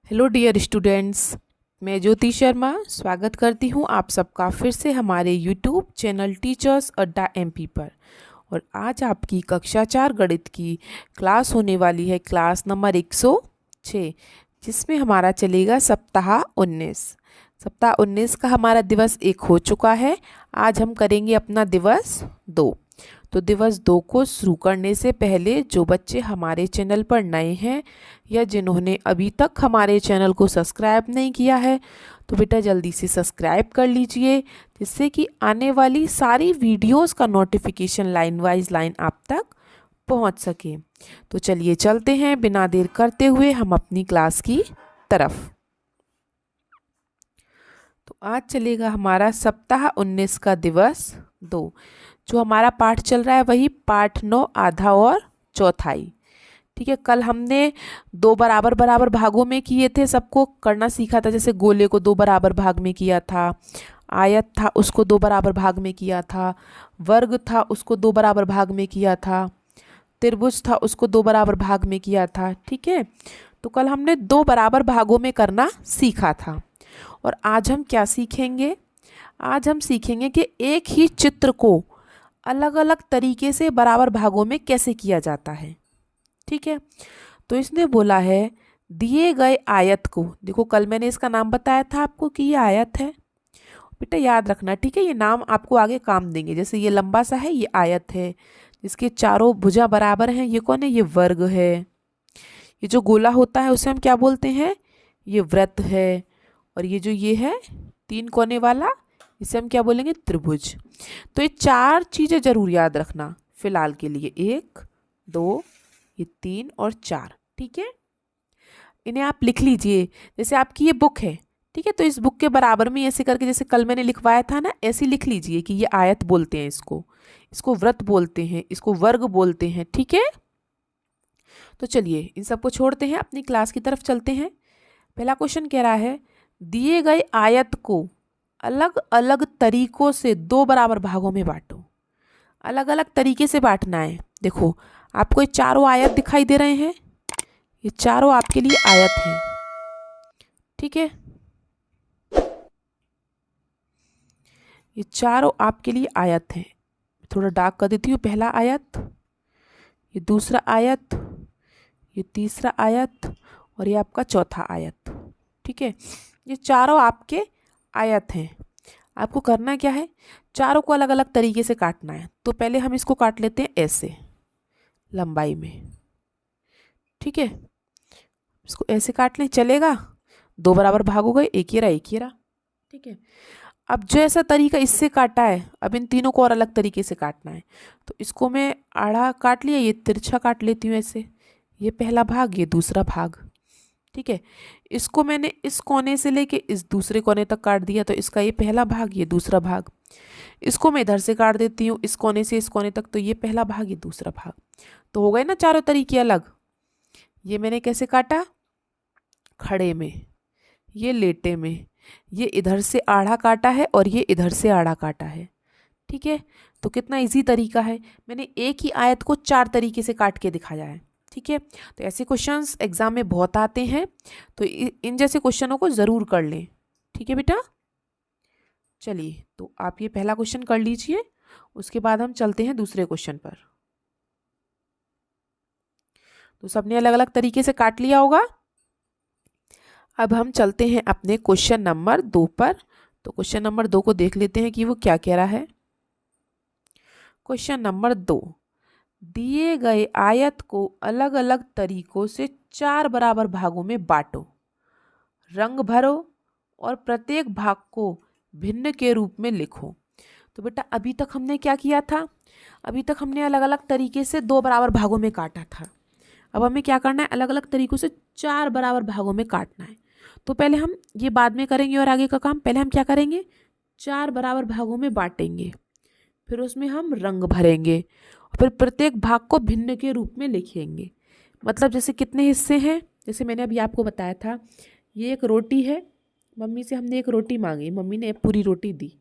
Hello dear students, मैं ज्योति शर्मा स्वागत करती हूँ आप सबका फिर से हमारे यूट्यूब चैनल टीचर्स अड्डा एमपी पर। और आज आपकी कक्षा 4 गणित की क्लास होने वाली है, क्लास नंबर 106, जिसमें हमारा चलेगा सप्ताह 19। सप्ताह 19 का हमारा दिवस 1 हो चुका है। आज हम करेंगे अपना दिवस 2। तो दिवस 2 को शुरू करने से पहले जो बच्चे हमारे चैनल पर नए हैं या जिन्होंने अभी तक हमारे चैनल को सब्सक्राइब नहीं किया है, तो बेटा जल्दी से सब्सक्राइब कर लीजिए, जिससे कि आने वाली सारी वीडियोस का नोटिफिकेशन लाइन वाइज लाइन आप तक पहुंच सके। तो चलिए चलते हैं बिना देर करते हुए हम अपनी क्लास की तरफ। तो आज चलेगा हमारा सप्ताह 19 का दिवस 2। जो हमारा पाठ चल रहा है वही पाठ 9 आधा और चौथाई। ठीक है, कल हमने 2 बराबर बराबर भागों में किए थे, सबको करना सीखा था। जैसे गोले को 2 बराबर भाग में किया था, आयत था उसको 2 बराबर भाग में किया था, वर्ग था उसको 2 बराबर भाग में किया था, त्रिभुज था उसको 2 बराबर भाग में किया था। ठीक है, तो कल हमने 2 बराबर भागों में करना सीखा था। और आज हम क्या सीखेंगे? आज हम सीखेंगे कि एक ही चित्र को अलग अलग तरीके से बराबर भागों में कैसे किया जाता है। ठीक है, तो इसने बोला है दिए गए आयत को, देखो कल मैंने इसका नाम बताया था आपको कि ये आयत है। बेटा याद रखना, ठीक है, ये नाम आपको आगे काम देंगे। जैसे ये लंबा सा है, ये आयत है, जिसके चारों भुजा बराबर हैं, ये कौन है? ये वर्ग है। ये जो गोला होता है उसे हम क्या बोलते हैं? ये वृत्त है। और ये है 3 कोने वाला, इसे हम क्या बोलेंगे? त्रिभुज। तो ये 4 चीजें जरूर याद रखना फिलहाल के लिए, 1 2 ये 3 और 4। ठीक है, इन्हें आप लिख लीजिए। जैसे आपकी ये बुक है, ठीक है, तो इस बुक के बराबर में ऐसे करके, जैसे कल मैंने लिखवाया था ना, ऐसे लिख लीजिए कि ये आयत बोलते हैं, इसको वृत्त बोलते हैं, इसको वर्ग बोलते हैं। ठीक है, तो चलिए इन सबको छोड़ते हैं, अपनी क्लास की तरफ चलते हैं। पहला क्वेश्चन कह रहा है दिए गए आयत को अलग अलग तरीकों से 2 बराबर भागों में बांटो। अलग अलग तरीके से बांटना है। देखो आपको ये चारों आयत दिखाई दे रहे हैं, ये चारों आपके लिए आयत हैं। ठीक है, ये चारों आपके लिए आयत हैं। थोड़ा डार्क कर देती हूँ। पहला आयत, ये दूसरा आयत, ये तीसरा आयत और ये आपका चौथा आयत। ठीक है, ये चारों आपके आयत हैं। आपको करना क्या है? चारों को अलग अलग तरीके से काटना है। तो पहले हम इसको काट लेते हैं ऐसे लंबाई में। ठीक है, इसको ऐसे काट लें, चलेगा? 2 बराबर भाग हो गए, एक ये रहा एक ये रहा। ठीक है, अब जो ऐसा तरीका इससे काटा है, अब इन तीनों को और अलग तरीके से काटना है। तो इसको मैं आड़ा काट लिया, ये तिरछा काट लेती हूँ ऐसे। ये पहला भाग, ये दूसरा भाग। ठीक है, इसको मैंने इस कोने से लेके इस दूसरे कोने तक काट दिया, तो इसका ये पहला भाग, ये दूसरा भाग। इसको मैं इधर से काट देती हूँ, इस कोने से इस कोने तक, तो ये पहला भाग, ये दूसरा भाग। तो हो गए ना चारों तरीके अलग। ये मैंने कैसे काटा? खड़े में, ये लेटे में, ये इधर से आड़ा काटा है और ये इधर से आड़ा काटा है। ठीक है, तो कितना इजी तरीका है। मैंने एक ही आयत को 4 तरीके से काट के दिखाया है। ठीक है, तो ऐसे क्वेश्चंस एग्जाम में बहुत आते हैं, तो इन जैसे क्वेश्चनों को ज़रूर कर लें। ठीक है बेटा, चलिए तो आप ये पहला क्वेश्चन कर लीजिए, उसके बाद हम चलते हैं दूसरे क्वेश्चन पर। तो सबने अलग अलग तरीके से काट लिया होगा। अब हम चलते हैं अपने क्वेश्चन नंबर 2 पर। तो क्वेश्चन नंबर 2 को देख लेते हैं कि वो क्या कह रहा है। क्वेश्चन नंबर 2, दिए गए आयत को अलग अलग तरीकों से 4 बराबर भागों में बांटो, रंग भरो और प्रत्येक भाग को भिन्न के रूप में लिखो। तो बेटा अभी तक हमने क्या किया था? अभी तक हमने अलग अलग तरीके से 2 बराबर भागों में काटा था। अब हमें क्या करना है? अलग अलग तरीकों से 4 बराबर भागों में काटना है। तो पहले हम ये बाद में करेंगे और आगे का काम। पहले हम क्या करेंगे? 4 बराबर भागों में बांटेंगे, फिर उसमें हम रंग भरेंगे, फिर प्रत्येक भाग को भिन्न के रूप में लिखेंगे। मतलब जैसे कितने हिस्से हैं, जैसे मैंने अभी आपको बताया था, ये एक रोटी है, मम्मी से हमने एक रोटी मांगी, मम्मी ने पूरी रोटी दी।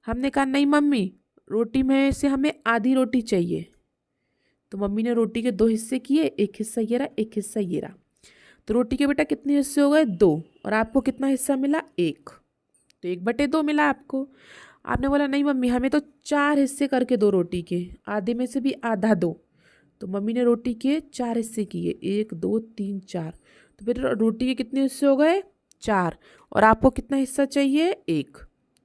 हमने कहा नहीं मम्मी, रोटी में से हमें आधी रोटी चाहिए, तो मम्मी ने रोटी के 2 हिस्से किए, एक हिस्सा ये रहा एक हिस्सा ये रहा। तो रोटी के बेटा कितने हिस्से हो गए? 2। और आपको कितना हिस्सा मिला? 1। तो 1/2 मिला आपको। आपने बोला नहीं मम्मी हमें तो 4 हिस्से करके दो रोटी के, आधे में से भी आधा दो। तो मम्मी ने रोटी के 4 हिस्से किए, 1 2 3 4। तो फिर रोटी के कितने हिस्से हो गए? 4। और आपको कितना हिस्सा चाहिए? 1।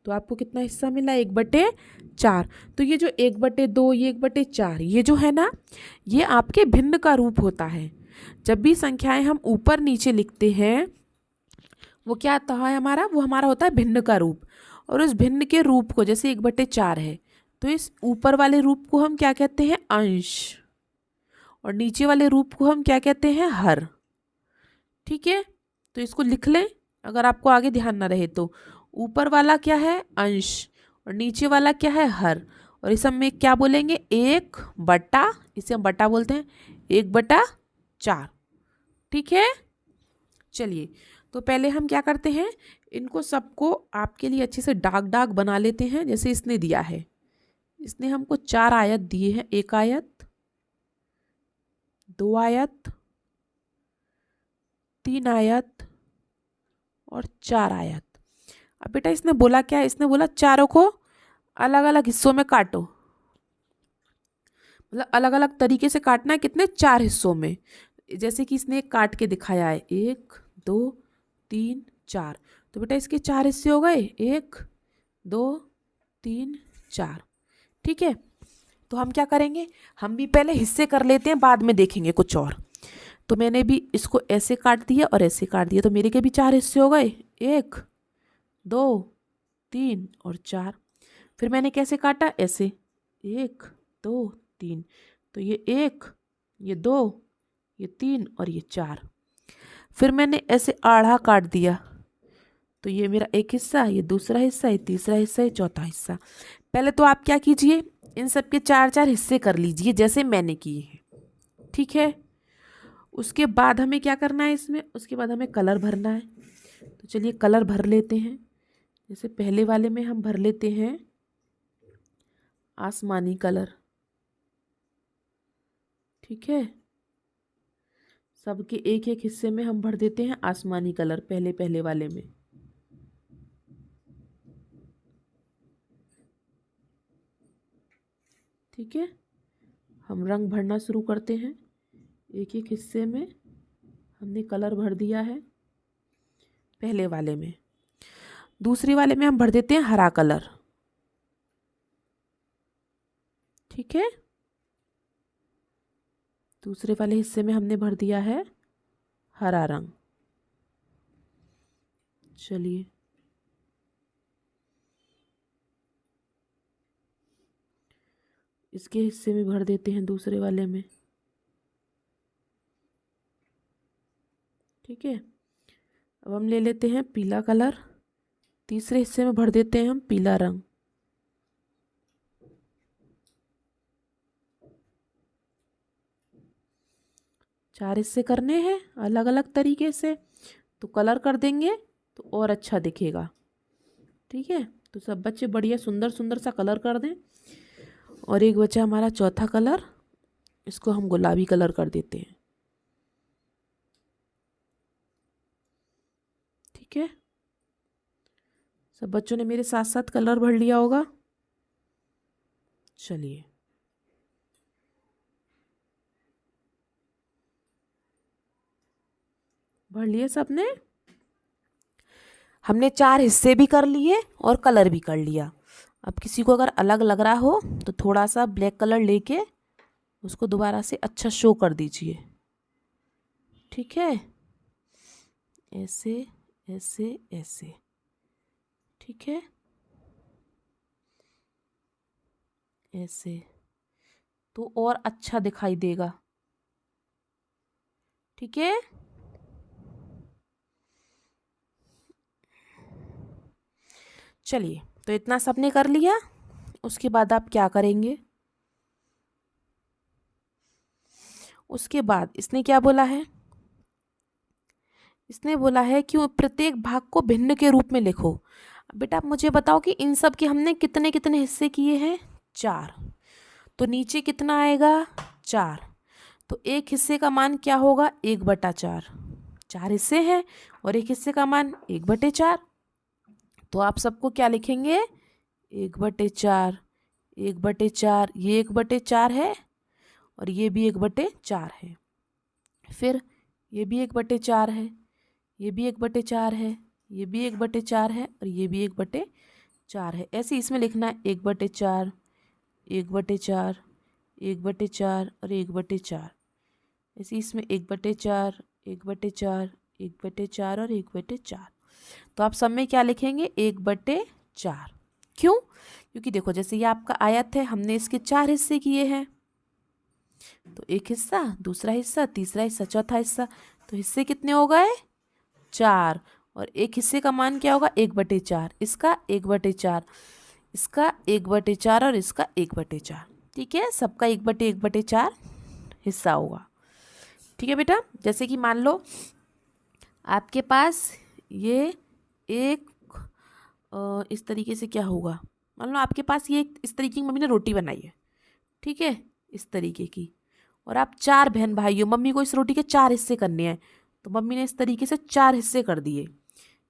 तो आपको कितना हिस्सा मिला? 1/4। तो ये जो 1/2, ये 1/4, ये जो है ना, ये आपके भिन्न का रूप होता है। जब भी संख्याएं हम ऊपर नीचे लिखते हैं, वो क्या आता है हमारा? वो हमारा होता है भिन्न का रूप। और उस भिन्न के रूप को, जैसे 1/4 है, तो इस ऊपर वाले रूप को हम क्या कहते हैं? अंश। और नीचे वाले रूप को हम क्या कहते हैं? हर। ठीक है, तो इसको लिख लें अगर आपको आगे ध्यान ना रहे तो। ऊपर वाला क्या है? अंश। और नीचे वाला क्या है? हर। और इस सब में क्या बोलेंगे? 1/, इसे हम बटा बोलते हैं, 1/4। ठीक है, चलिए तो पहले हम क्या करते हैं, इनको सबको आपके लिए अच्छे से दाग दाग बना लेते हैं। जैसे इसने दिया है, इसने हमको 4 आयत दिए हैं, 1 आयत, 2 आयत, 3 आयत और 4 आयत। अब बेटा इसने बोला क्या है? इसने बोला चारों को अलग अलग हिस्सों में काटो। मतलब अलग अलग तरीके से काटना है। कितने? 4 हिस्सों में। जैसे कि इसने एक काट के दिखाया है, 1 2 3 4। तो बेटा इसके 4 हिस्से हो गए, 1 2 3 4। ठीक है, तो हम क्या करेंगे, हम भी पहले हिस्से कर लेते हैं, बाद में देखेंगे कुछ और। तो मैंने भी इसको ऐसे काट दिया और ऐसे काट दिया, तो मेरे के भी 4 हिस्से हो गए, 1 2 3 और 4। फिर मैंने कैसे काटा? ऐसे, 1 2 3। तो ये 1, ये 2, ये 3 और ये 4। फिर मैंने ऐसे आधा काट दिया, तो ये मेरा एक हिस्सा, ये दूसरा हिस्सा, ये तीसरा हिस्सा, ये चौथा हिस्सा। पहले तो आप क्या कीजिए, इन सब के 4-4 हिस्से कर लीजिए जैसे मैंने किए हैं। ठीक है, उसके बाद हमें क्या करना है इसमें? उसके बाद हमें कलर भरना है। तो चलिए कलर भर लेते हैं। जैसे पहले वाले में हम भर लेते हैं आसमानी कलर। ठीक है, सबके एक एक हिस्से में हम भर देते हैं आसमानी कलर, पहले पहले वाले में। ठीक है, हम रंग भरना शुरू करते हैं। एक एक हिस्से में हमने कलर भर दिया है पहले वाले में। दूसरे वाले में हम भर देते हैं हरा कलर। ठीक है, दूसरे वाले हिस्से में हमने भर दिया है हरा रंग। चलिए इसके हिस्से में भर देते हैं दूसरे वाले में। ठीक है, अब हम ले लेते हैं पीला कलर, तीसरे हिस्से में भर देते हैं हम पीला रंग। चार हिस्से करने हैं अलग अलग तरीके से, तो कलर कर देंगे तो और अच्छा दिखेगा। ठीक है, तो सब बच्चे बढ़िया सुंदर सुंदर सा कलर कर दें। और एक बचा हमारा चौथा कलर, इसको हम गुलाबी कलर कर देते हैं। ठीक है, सब बच्चों ने मेरे साथ साथ कलर भर लिया होगा। चलिए भर लिए सबने। हमने 4 हिस्से भी कर लिए और कलर भी कर लिया। अब किसी को अगर अलग लग रहा हो तो थोड़ा सा ब्लैक कलर लेके उसको दोबारा से अच्छा शो कर दीजिए। ठीक है, ऐसे ऐसे ऐसे। ठीक है, ऐसे तो और अच्छा दिखाई देगा। ठीक है, चलिए तो इतना सबने कर लिया। उसके बाद आप क्या करेंगे? उसके बाद इसने क्या बोला है? इसने बोला है कि प्रत्येक भाग को भिन्न के रूप में लिखो। बेटा आप मुझे बताओ कि इन सब के हमने कितने कितने हिस्से किए हैं? 4। तो नीचे कितना आएगा? 4। तो एक हिस्से का मान क्या होगा? 1/4। 4 हिस्से हैं और एक हिस्से का मान 1/4। तो आप सबको क्या लिखेंगे, 1/4, 1/4, ये 1/4 है और ये भी 1/4 है। फिर ये भी 1/4 है, ये भी 1/4 है, ये भी 1/4 है और ये भी 1/4 है। ऐसे इसमें लिखना है 1/4, 1/4, 1/4 और 1/4। ऐसे इसमें 1/4, 1/4, 1/4 और 1/4। तो आप सब में क्या लिखेंगे, 1/4। क्यों? क्योंकि देखो जैसे ये आपका आयत है, हमने इसके 4 हिस्से किए हैं। तो एक हिस्सा, दूसरा हिस्सा, तीसरा हिस्सा, चौथा हिस्सा। तो हिस्से कितने हो गए, 4। और एक हिस्से का मान क्या होगा, 1/4। इसका 1/4, इसका 1/4 और इसका 1/4। ठीक है, सबका 1/4 हिस्सा होगा। ठीक है बेटा, जैसे कि मान लो आपके पास ये एक इस तरीके से क्या होगा, मान लो आपके पास ये इस तरीके की मम्मी ने रोटी बनाई है, ठीक है, इस तरीके की। और आप 4 बहन भाई हो, मम्मी को इस रोटी के 4 हिस्से करने हैं। तो मम्मी ने इस तरीके से 4 हिस्से कर दिए,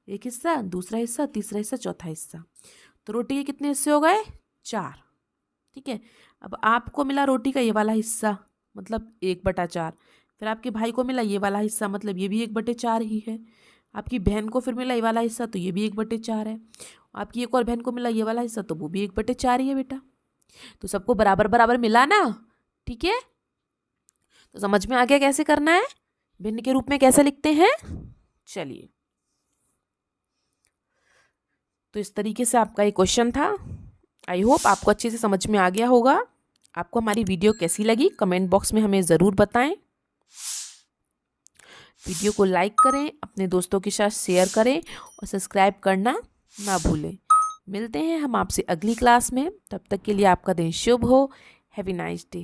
एक हिस्सा, दूसरा हिस्सा, तीसरा हिस्सा, चौथा हिस्सा। तो रोटी के कितने हिस्से हो गए, 4। ठीक है, अब आपको मिला रोटी का ये वाला हिस्सा, मतलब 1/4। फिर आपके भाई को मिला ये वाला हिस्सा, मतलब ये भी 1/4 ही है। आपकी बहन को फिर मिला ये वाला हिस्सा, तो ये भी 1/4 है। आपकी एक और बहन को मिला ये वाला हिस्सा, तो वो भी 1/4 ही है बेटा। तो सबको बराबर बराबर मिला ना, ठीक है। तो समझ में आ गया कैसे करना है, भिन्न के रूप में कैसे लिखते हैं। चलिए, तो इस तरीके से आपका ये क्वेश्चन था। आई होप आपको अच्छे से समझ में आ गया होगा। आपको हमारी वीडियो कैसी लगी कमेंट बॉक्स में हमें ज़रूर बताएं। वीडियो को लाइक करें, अपने दोस्तों के साथ शेयर करें और सब्सक्राइब करना ना भूलें। मिलते हैं हम आपसे अगली क्लास में, तब तक के लिए आपका दिन शुभ हो। Have a nice day.